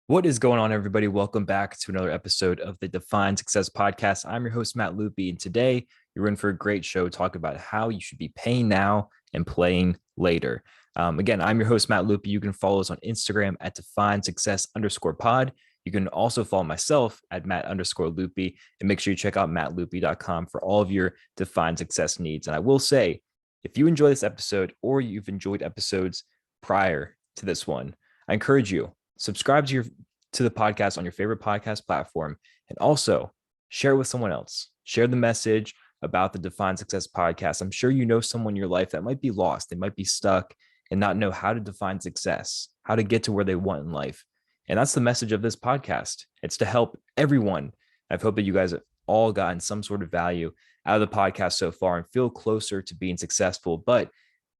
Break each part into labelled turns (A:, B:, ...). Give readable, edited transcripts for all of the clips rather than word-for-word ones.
A: What is going on, everybody? Welcome back to another episode of the Define Success Podcast. I'm your host, Matt Lupi, and today you're in for a great show talking about how you should be paying now and playing later. Again, I'm your host, Matt Lupi. You can follow us on Instagram at definesuccess_pod. You can also follow myself at Matt_Lupi, and make sure you check out mattlupi.com for all of your Define Success needs. And I will say, if you enjoy this episode or you've enjoyed episodes prior to this one, I encourage you subscribe to the podcast on your favorite podcast platform, and also share it with someone else. Share the message about the Define Success podcast. I'm sure you know someone in your life that might be lost. They might be stuck and not know how to define success, how to get to where they want in life. And that's the message of this podcast. It's to help everyone. I've hoped that you guys have all gotten some sort of value out of the podcast so far and feel closer to being successful. But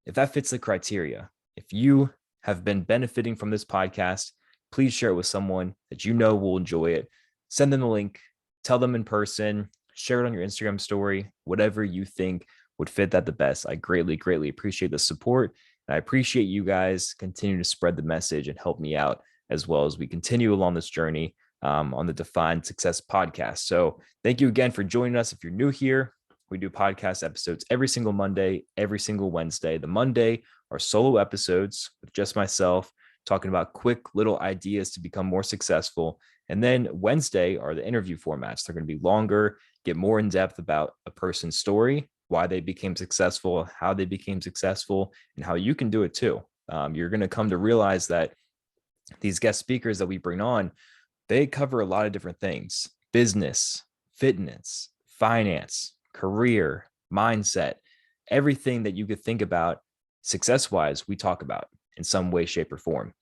A: if that fits the criteria, if you have been benefiting from this podcast, please share it with someone that you know will enjoy it. Send them the link, tell them in person, share it on your Instagram story, whatever you think would fit that the best. I greatly, greatly appreciate the support. And I appreciate you guys continue to spread the message and help me out as well as we continue along this journey on the Define Success podcast. So thank you again for joining us. If you're new here, we do podcast episodes every single Monday, every single Wednesday. The Monday are solo episodes with just myself, talking about quick little ideas to become more successful. And then Wednesday are the interview formats. They're going to be longer, get more in depth about a person's story, why they became successful, how they became successful, and how you can do it too. You're going to come to realize that these guest speakers that we bring on, they cover a lot of different things: business, fitness, finance, career, mindset, everything that you could think about success-wise, we talk about in some way, shape, or form.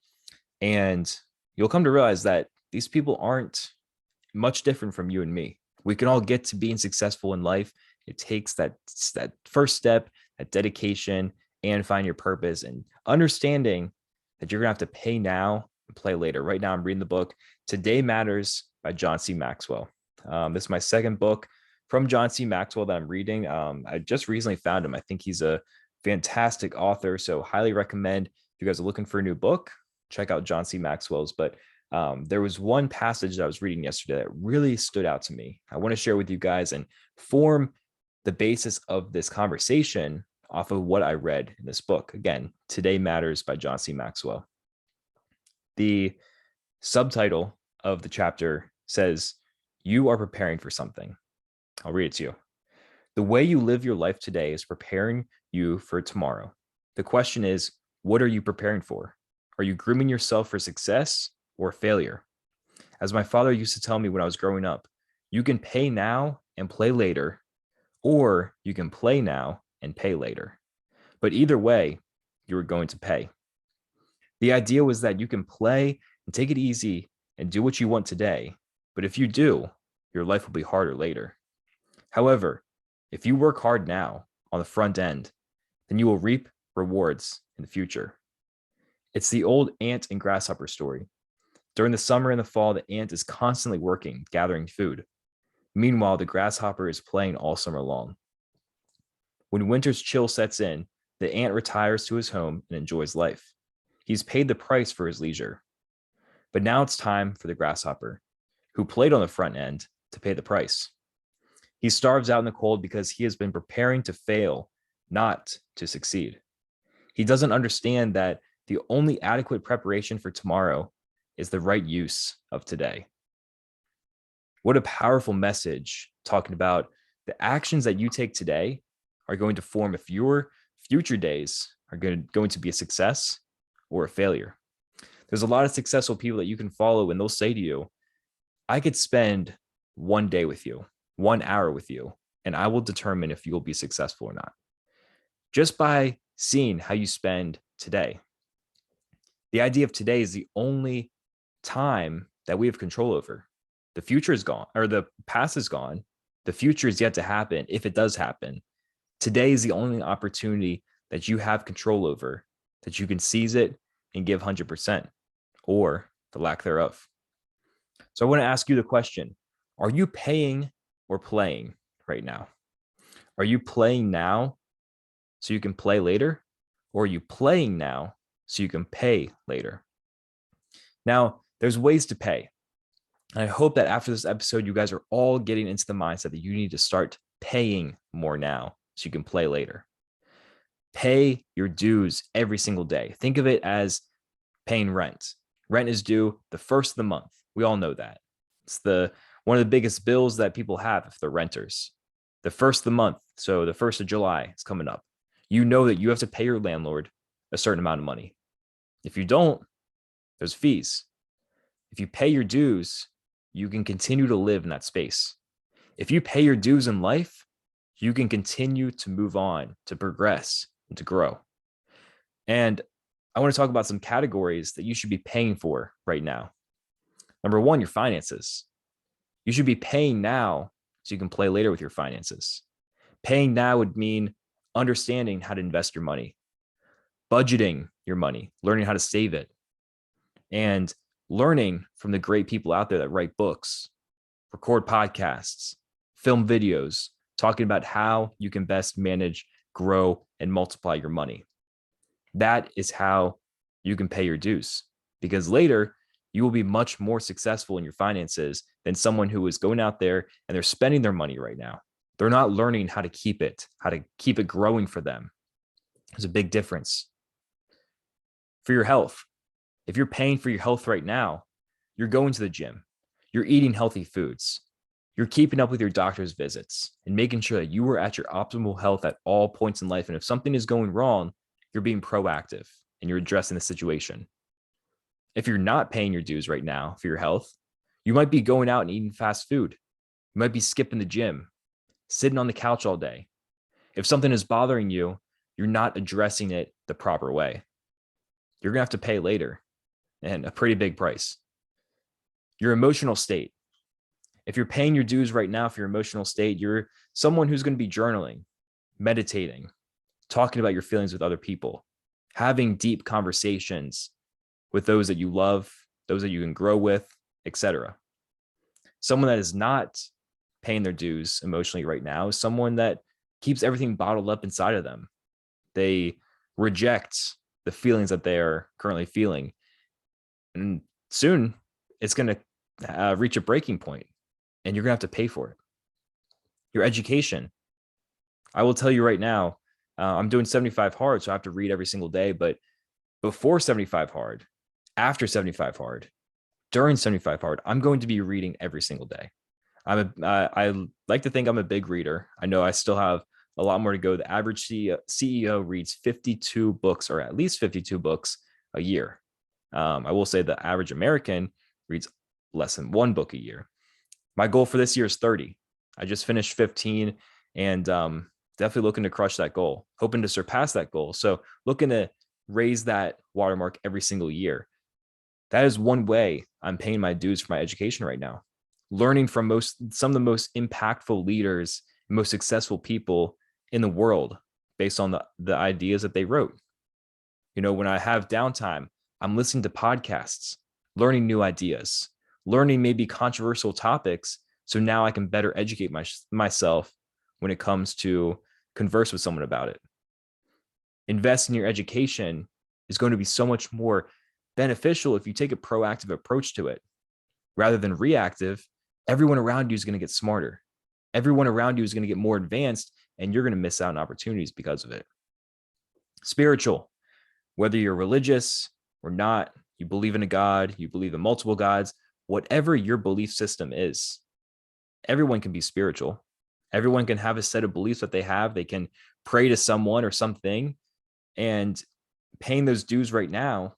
A: And you'll come to realize that these people aren't much different from you and me. We can all get to being successful in life. It takes that first step, that dedication, and find your purpose and understanding that you're going to have to pay now and play later. Right now, I'm reading the book Today Matters by John C. Maxwell. This is my second book from John C. Maxwell that I'm reading. I just recently found him. I think he's a fantastic author, so highly recommend. If you guys are looking for a new book, check out John C. Maxwell's. But there was one passage that I was reading yesterday that really stood out to me. I want to share with you guys and form the basis of this conversation off of what I read in this book. Again, Today Matters by John C. Maxwell. The subtitle of the chapter says, "You are preparing for something." I'll read it to you. "The way you live your life today is preparing you for tomorrow. The question is, what are you preparing for? Are you grooming yourself for success or failure? As my father used to tell me when I was growing up, you can pay now and play later, or you can play now and pay later. But either way, you are going to pay." The idea was that you can play and take it easy and do what you want today. But if you do, your life will be harder later. However, if you work hard now on the front end, then you will reap rewards in the future. It's the old ant and grasshopper story. During the summer and the fall, the ant is constantly working, gathering food. Meanwhile, the grasshopper is playing all summer long. When winter's chill sets in, the ant retires to his home and enjoys life. He's paid the price for his leisure. But now it's time for the grasshopper, who played on the front end, to pay the price. He starves out in the cold because he has been preparing to fail, not to succeed. He doesn't understand that the only adequate preparation for tomorrow is the right use of today. What a powerful message, talking about the actions that you take today are going to form if your future days are going to be a success or a failure. There's a lot of successful people that you can follow, and they'll say to you, "I could spend one day with you, 1 hour with you, and I will determine if you'll be successful or not, just by seeing how you spend today." The idea of today is the only time that we have control over. The future is gone, or the past is gone. The future is yet to happen, if it does happen. Today is the only opportunity that you have control over, that you can seize it and give 100%, or the lack thereof. So I want to ask you the question: are you paying or playing right now? Are you playing now so you can play later? Or are you playing now so you can pay later? Now, There's ways to pay. And I hope that after this episode, you guys are all getting into the mindset that you need to start paying more now so you can play later. Pay your dues every single day. Think of it as paying rent. Rent is due the first of the month. We all know that. It's one of the biggest bills that people have if they're renters. The first of the month, so the 1st of July is coming up. You know that you have to pay your landlord a certain amount of money. If you don't, there's fees. If you pay your dues, you can continue to live in that space. If you pay your dues in life, you can continue to move on, to progress, and to grow. And I want to talk about some categories that you should be paying for right now. Number one, your finances. You should be paying now so you can play later with your finances. Paying now would mean understanding how to invest your money, budgeting your money, learning how to save it, and learning from the great people out there that write books, record podcasts, film videos, talking about how you can best manage, grow, and multiply your money. That is how you can pay your dues, because later you will be much more successful in your finances than someone who is going out there and they're spending their money right now. They're not learning how to keep it growing for them. There's a big difference. For your health, if you're paying for your health right now, you're going to the gym, you're eating healthy foods, you're keeping up with your doctor's visits and making sure that you are at your optimal health at all points in life. And if something is going wrong, you're being proactive and you're addressing the situation. If you're not paying your dues right now for your health, you might be going out and eating fast food. You might be skipping the gym, sitting on the couch all day. If something is bothering you, you're not addressing it the proper way. You're going to have to pay later, and a pretty big price. Your emotional state. If you're paying your dues right now for your emotional state, you're someone who's going to be journaling, meditating, talking about your feelings with other people, having deep conversations with those that you love, those that you can grow with, etc. Someone that is not paying their dues emotionally right now is someone that keeps everything bottled up inside of them. They reject the feelings that they are currently feeling. And soon it's going to reach a breaking point and you're going to have to pay for it. Your education. I will tell you right now, I'm doing 75 hard, so I have to read every single day. But before 75 hard, after 75 hard, during 75 hard, I'm going to be reading every single day. I like to think I'm a big reader. I know I still have a lot more to go. The average CEO reads 52 books, or at least 52 books a year. I will say the average American reads less than one book a year. My goal for this year is 30. I just finished 15 and definitely looking to crush that goal, hoping to surpass that goal. So looking to raise that watermark every single year. That is one way I'm paying my dues for my education right now. Learning from some of the most impactful leaders, most successful people in the world based on the ideas that they wrote. You know, when I have downtime, I'm listening to podcasts, learning new ideas, learning maybe controversial topics. So now I can better educate myself when it comes to converse with someone about it. Invest in your education is going to be so much more beneficial if you take a proactive approach to it rather than reactive. Everyone around you is going to get smarter. Everyone around you is going to get more advanced, and you're going to miss out on opportunities because of it. Spiritual, whether you're religious or not, you believe in a God, you believe in multiple gods, whatever your belief system is, everyone can be spiritual. Everyone can have a set of beliefs that they have. They can pray to someone or something, and paying those dues right now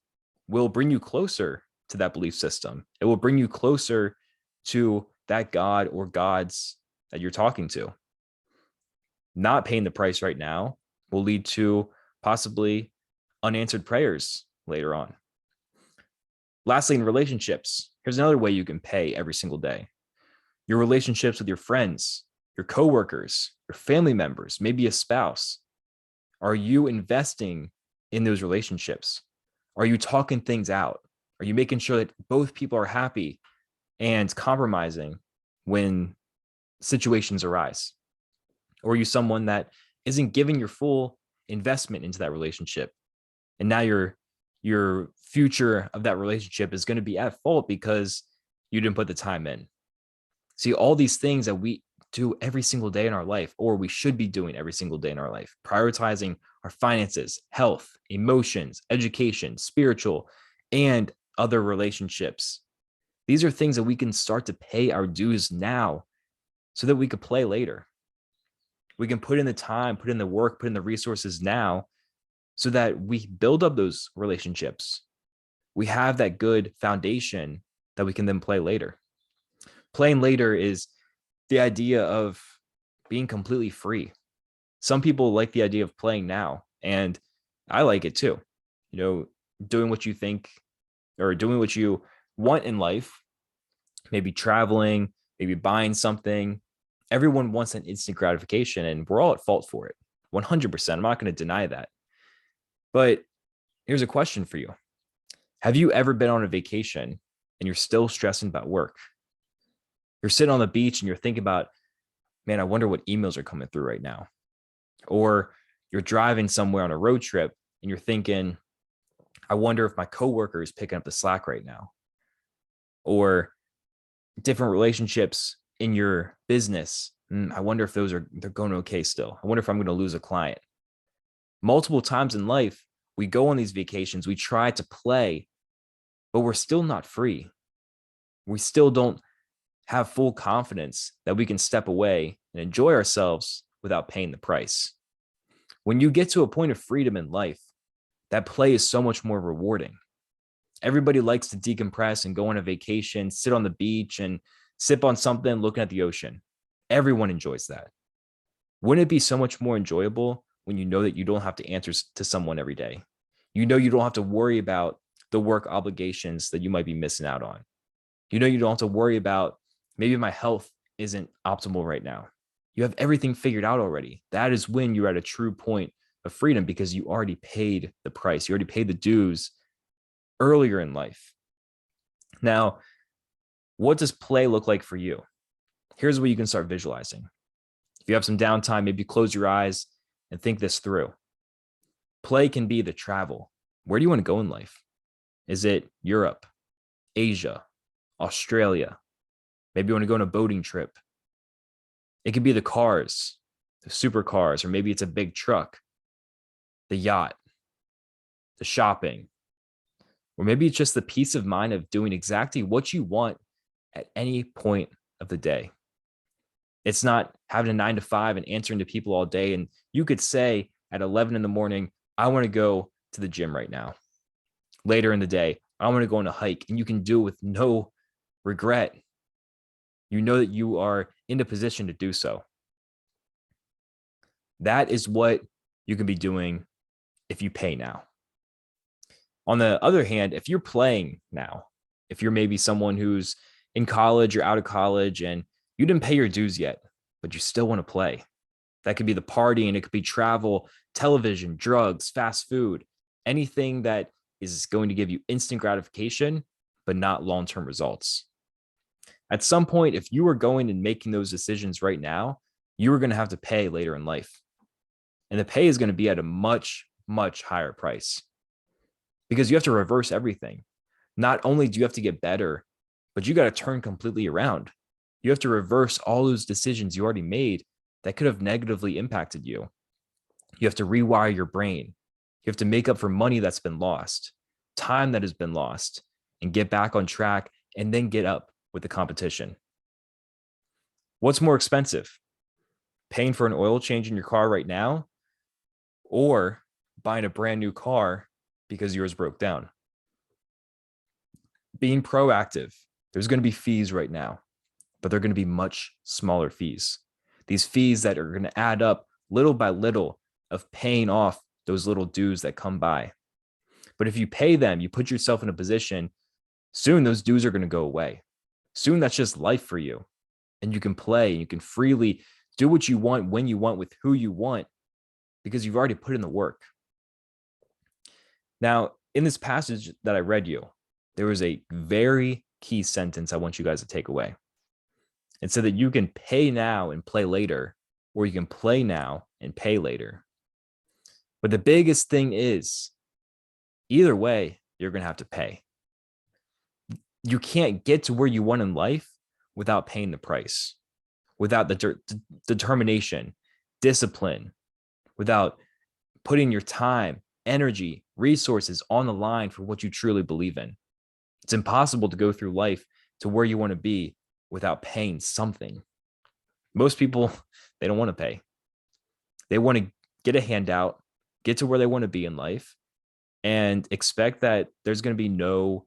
A: will bring you closer to that belief system. It will bring you closer to that God or gods that you're talking to. Not paying the price right now will lead to possibly unanswered prayers later on. Lastly, in relationships, here's another way you can pay every single day. Your relationships with your friends, your coworkers, your family members, maybe a spouse. Are you investing in those relationships? Are you talking things out? Are you making sure that both people are happy and compromising when situations arise? Or are you someone that isn't giving your full investment into that relationship? And now you're your future of that relationship is going to be at fault because you didn't put the time in. See, all these things that we do every single day in our life, or we should be doing every single day in our life, prioritizing our finances, health, emotions, education, spiritual, and other relationships. These are things that we can start to pay our dues now so that we could play later. We can put in the time, put in the work, put in the resources now so that we build up those relationships. We have that good foundation that we can then play later. Playing later is the idea of being completely free. Some people like the idea of playing now, and I like it too. You know, doing what you think or doing what you want in life, maybe traveling, maybe buying something. Everyone wants an instant gratification, and we're all at fault for it. 100%. I'm not going to deny that. But here's a question for you. Have you ever been on a vacation and you're still stressing about work? You're sitting on the beach and you're thinking about, man, I wonder what emails are coming through right now. Or you're driving somewhere on a road trip and you're thinking, I wonder if my coworker is picking up the slack right now. Or different relationships in your business. I wonder if they're going okay still. I wonder if I'm going to lose a client. Multiple times in life, we go on these vacations, we try to play, but we're still not free. We still don't have full confidence that we can step away and enjoy ourselves without paying the price. When you get to a point of freedom in life, that play is so much more rewarding. Everybody likes to decompress and go on a vacation, sit on the beach and sip on something, looking at the ocean. Everyone enjoys that. Wouldn't it be so much more enjoyable when you know that you don't have to answer to someone every day? You know you don't have to worry about the work obligations that you might be missing out on. You know you don't have to worry about maybe my health isn't optimal right now. You have everything figured out already. That is when you're at a true point of freedom because you already paid the price. You already paid the dues earlier in life. Now, what does play look like for you? Here's where you can start visualizing. If you have some downtime, maybe close your eyes and think this through. Play can be the travel. Where do you want to go in life? Is it Europe, Asia, Australia? Maybe you want to go on a boating trip. It could be the cars, the supercars, or maybe it's a big truck, the yacht, the shopping, or maybe it's just the peace of mind of doing exactly what you want at any point of the day. It's not having a 9 to 5 and answering to people all day. And you could say at 11 in the morning, I want to go to the gym right now. Later in the day, I want to go on a hike, and you can do it with no regret. You know that you are in a position to do so. That is what you can be doing if you pay now. On the other hand, if you're playing now, if you're maybe someone who's in college or out of college and you didn't pay your dues yet, but you still want to play, that could be the party, and it could be travel, television, drugs, fast food, anything that is going to give you instant gratification, but not long-term results. At some point, if you are going and making those decisions right now, you are going to have to pay later in life. And the pay is going to be at a much, much higher price because you have to reverse everything. Not only do you have to get better, but you got to turn completely around. You have to reverse all those decisions you already made that could have negatively impacted you. You have to rewire your brain. You have to make up for money that's been lost, time that has been lost, and get back on track and then get up with the competition. What's more expensive? Paying for an oil change in your car right now, or buying a brand new car because yours broke down? Being proactive. There's going to be fees right now, but they're going to be much smaller fees. These fees that are going to add up little by little of paying off those little dues that come by. But if you pay them, you put yourself in a position, soon those dues are going to go away. Soon that's just life for you. And you can play, you can freely do what you want, when you want, with who you want, because you've already put in the work. Now, in this passage that I read you, there was a very key sentence I want you guys to take away. It said that you can pay now and play later, or you can play now and pay later. But the biggest thing is Either way, you're going to have to pay. You can't get to where you want in life without paying the price, without the determination, discipline, without putting your time, energy, resources on the line for what you truly believe in. It's impossible to go through life to where you want to be without paying something. Most people, they don't want to pay. They want to get a handout, get to where they want to be in life, and expect that there's going to be no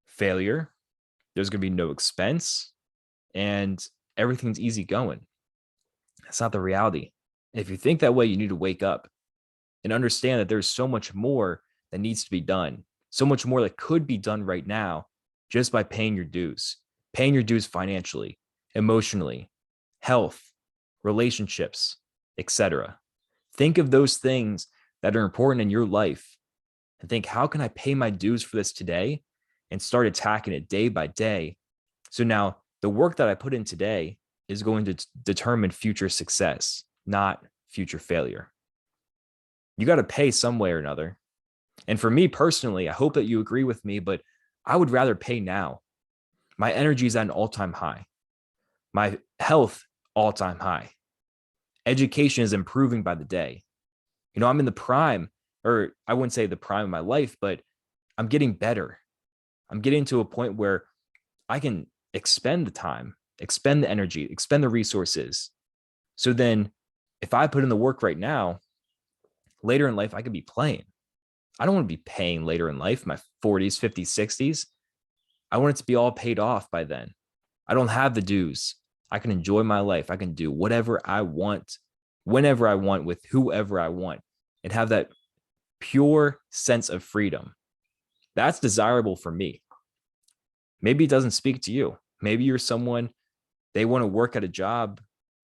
A: failure, there's going to be no expense, and everything's easy going. That's not the reality. If you think that way, you need to wake up and understand that there's so much more that needs to be done, so much more that could be done right now just by paying your dues financially, emotionally, health, relationships, etc. Think of those things that are important in your life and think, how can I pay my dues for this today? And start attacking it day by day. So now the work that I put in today is going to determine future success, not future failure. You got to pay some way or another. And for me personally, I hope that you agree with me, but I would rather pay now. My energy is at an all-time high. My health, all-time high. Education is improving by the day. I'm in the prime, or I wouldn't say the prime of my life, but I'm getting better. I'm getting to a point where I can expend the time, expend the energy, expend the resources. So then if I put in the work right now, later in life, I could be playing. I don't want to be paying later in life, my 40s, 50s, 60s. I want it to be all paid off by then. I don't have the dues. I can enjoy my life. I can do whatever I want, whenever I want, with whoever I want, and have that pure sense of freedom. That's desirable for me. Maybe it doesn't speak to you. Maybe you're someone, they want to work at a job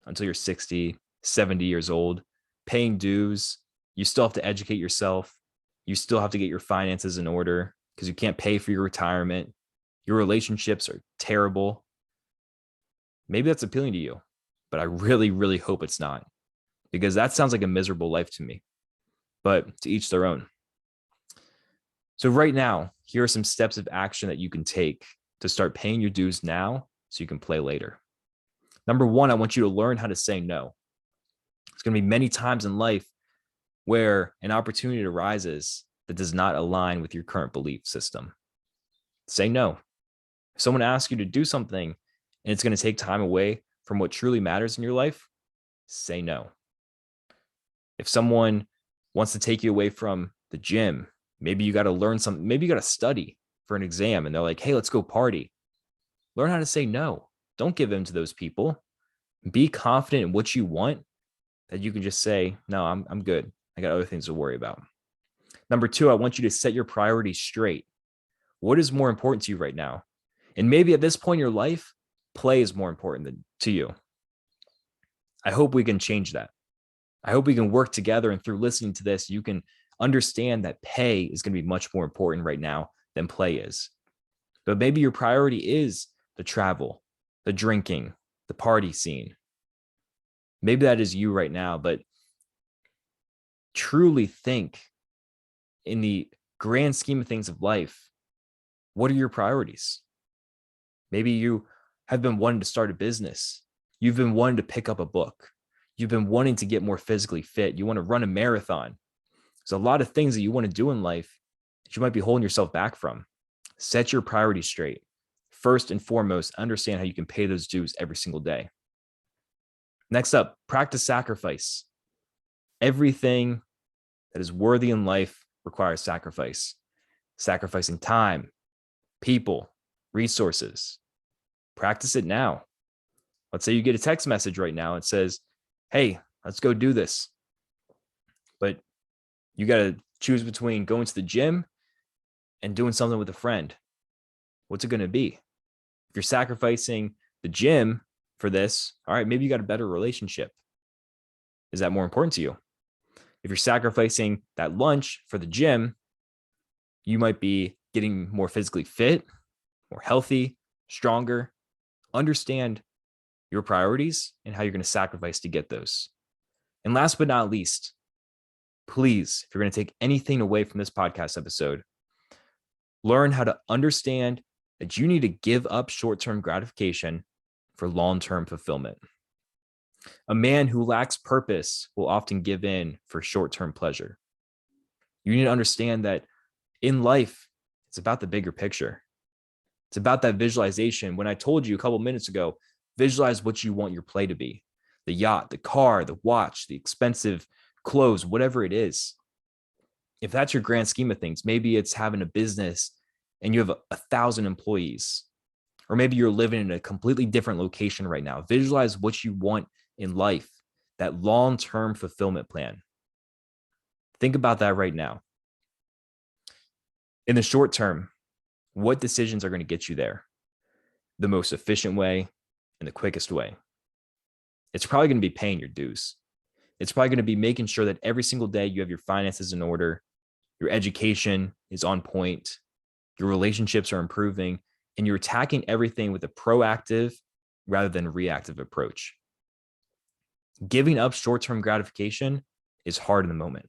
A: until you're 60, 70 years old, paying dues. You still have to educate yourself. You still have to get your finances in order because you can't pay for your retirement. Your relationships are terrible. Maybe that's appealing to you, but I really, really hope it's not, because that sounds like a miserable life to me. But to each their own. So right now, here are some steps of action that you can take to start paying your dues now so you can play later. Number one, I want you to learn how to say no. There's going to be many times in life where an opportunity arises that does not align with your current belief system. Say no. If someone asks you to do something and it's going to take time away from what truly matters in your life, say no. If someone wants to take you away from the gym, maybe you got to learn something, maybe you got to study for an exam and they're like, hey, let's go party. Learn how to say no. Don't give in to those people. Be confident in what you want, that you can just say, no, I'm good. I got other things to worry about. Number two, I want you to set your priorities straight. What is more important to you right now? And maybe at this point in your life, play is more important to you. I hope we can change that. I hope we can work together, and through listening to this, you can understand that pay is going to be much more important right now than play is. But maybe your priority is the travel, the drinking, the party scene. Maybe that is you right now, but truly think in the grand scheme of things of life, what are your priorities? Maybe you have been wanting to start a business. You've been wanting to pick up a book. You've been wanting to get more physically fit. You want to run a marathon. There's a lot of things that you want to do in life that you might be holding yourself back from. Set your priorities straight. First and foremost, understand how you can pay those dues every single day. Next up, practice sacrifice. Everything that is worthy in life requires sacrifice. Sacrificing time, people, resources. Practice it now. Let's say you get a text message right now. It says, hey, let's go do this. But you got to choose between going to the gym and doing something with a friend. What's it going to be? If you're sacrificing the gym for this, all right, maybe you got a better relationship. Is that more important to you? If you're sacrificing that lunch for the gym, you might be getting more physically fit, more healthy, stronger. Understand your priorities and how you're going to sacrifice to get those. And last but not least, please, if you're going to take anything away from this podcast episode, learn how to understand that you need to give up short-term gratification for long-term fulfillment. A man who lacks purpose will often give in for short-term pleasure. You need to understand that in life, it's about the bigger picture. It's about that visualization. When I told you a couple minutes ago, visualize what you want your play to be: the yacht, the car, the watch, the expensive clothes, whatever it is. If that's your grand scheme of things, maybe it's having a business and you have 1,000 employees, or maybe you're living in a completely different location right now. Visualize what you want in life, that long-term fulfillment plan. Think about that right now. In the short term, what decisions are going to get you there the most efficient way and the quickest way? It's probably going to be paying your dues. It's probably going to be making sure that every single day you have your finances in order, your education is on point, your relationships are improving, and you're attacking everything with a proactive rather than reactive approach. Giving up short-term gratification is hard in the moment,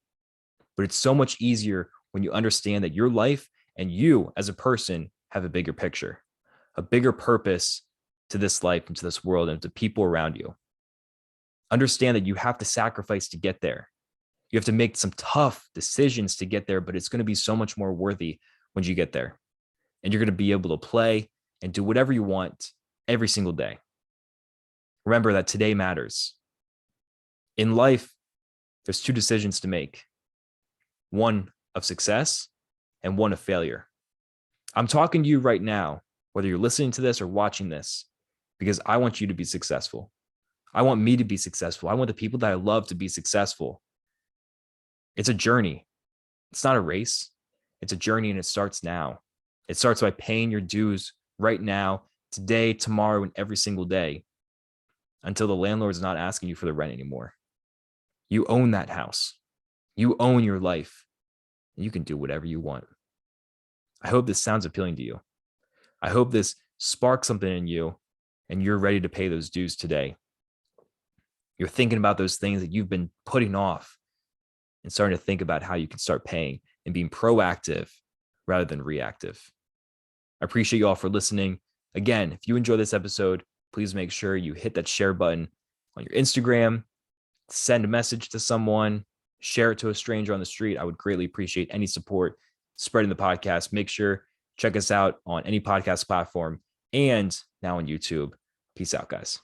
A: but it's so much easier when you understand that your life and you as a person have a bigger picture, a bigger purpose to this life and to this world and to people around you. Understand that you have to sacrifice to get there. You have to make some tough decisions to get there, but it's going to be so much more worthy when you get there. And you're going to be able to play and do whatever you want every single day. Remember that today matters. In life, there's two decisions to make: one of success and one of failure. I'm talking to you right now, whether you're listening to this or watching this, because I want you to be successful. I want me to be successful. I want the people that I love to be successful. It's a journey. It's not a race. It's a journey, and it starts now. It starts by paying your dues right now, today, tomorrow, and every single day, until the landlord's not asking you for the rent anymore. You own that house. You own your life. And you can do whatever you want. I hope this sounds appealing to you. I hope this sparks something in you and you're ready to pay those dues today. You're thinking about those things that you've been putting off and starting to think about how you can start paying and being proactive rather than reactive. I appreciate you all for listening. Again, if you enjoy this episode, please make sure you hit that share button on your Instagram, send a message to someone, share it to a stranger on the street. I would greatly appreciate any support spreading the podcast. Make sure check us out on any podcast platform and now on YouTube. Peace out, guys.